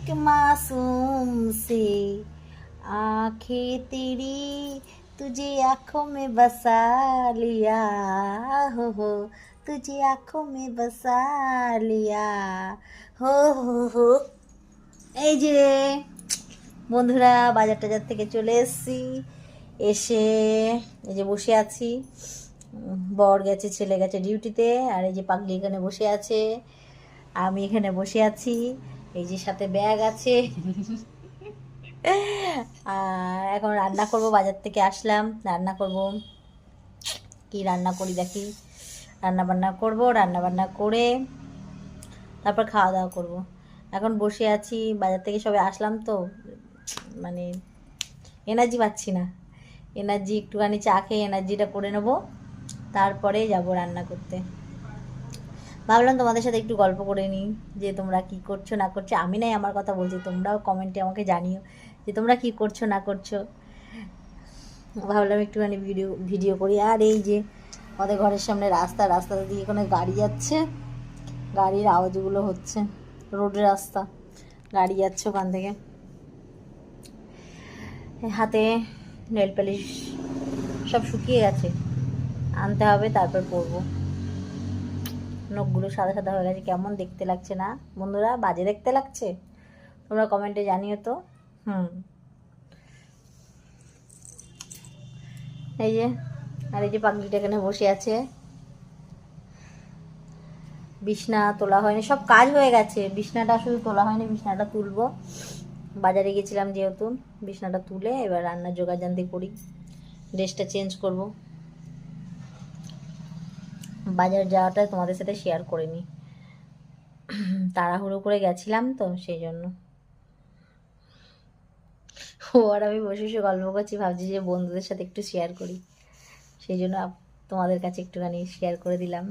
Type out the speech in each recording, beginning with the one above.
एक मासूम से आंखें तेरी तुझे आंखों में बसा लिया हो तुझे आंखों में बसा लिया हो। এই যে বন্ধুরা বাজার টাজার থেকে চলে এসেছি, এসে এই যে বসে আছি। বর গেছে, ছেলে গেছে ডিউটিতে, আর এই যে পাগলি এখানে বসে আছে, আমি এখানে বসে আছি। এই যে সাথে ব্যাগ আছে। আর এখন রান্না করব, বাজার থেকে আসলাম, রান্না করব। কি রান্না করি দেখি, রান্না বান্না করব, রান্না বান্না করে তারপর খাওয়া দাওয়া করব। এখন বসে আছি, বাজার থেকে সবে আসলাম তো, মানে এনার্জি পাচ্ছি না। এনার্জি একটুখানি চা খেয়ে এনার্জিটা করে নেব, তারপরে যাব রান্না করতে। ভাবলাম তোমাদের সাথে একটু গল্প করে নিই, যে তোমরা কি করছো না করছো। আমি নাই আমার কথা বলছি, তোমরাও কমেন্টে আমাকে জানিও যে তোমরা কি করছো না করছো। ভাবলাম একটুখানি ভিডিও করি। আর এই যে আমাদের ঘরের সামনে রাস্তা দিয়ে কোনো গাড়ি যাচ্ছে, গাড়ির আওয়াজগুলো হচ্ছে, রোডের রাস্তা, গাড়ি যাচ্ছে ওখান থেকে। হাতে নেল পালিশ সব শুকিয়ে গেছে, আনতে হবে, তারপর পরবো। নখগুলো সাদা সাদা হয়ে গেছে, কেমন দেখতে লাগছে না বন্ধুরা? বাজে দেখতে লাগছে? তোমরা কমেন্টে জানিও তো। এই যে, আর এই যে পাগলিটা এখানে বসে আছে। বিছনা তোলা হয়নি, সব কাজ হয়ে গেছে, বিছনাটা শুধু তোলা হয়নি। বিছনাটা তুলবো, বাজারে গেছিলাম যেহেতু, বিছনাটা তুলে এবার রান্নার জোগাড়জান্তি করি, ড্রেসটা চেঞ্জ করব। বাজার যাওয়াটা তোমাদের সাথে শেয়ার করে নিই, তাড়াহুড়ো করে গেছিলাম তো সেই জন্য। ও আর আমি বসে বসে গল্প করছি, ভাবছি যে বন্ধুদের সাথে একটু শেয়ার করি, সেই জন্য তোমাদের কাছে একটুখানি শেয়ার করে দিলাম।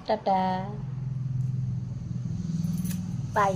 টাটা, বাই।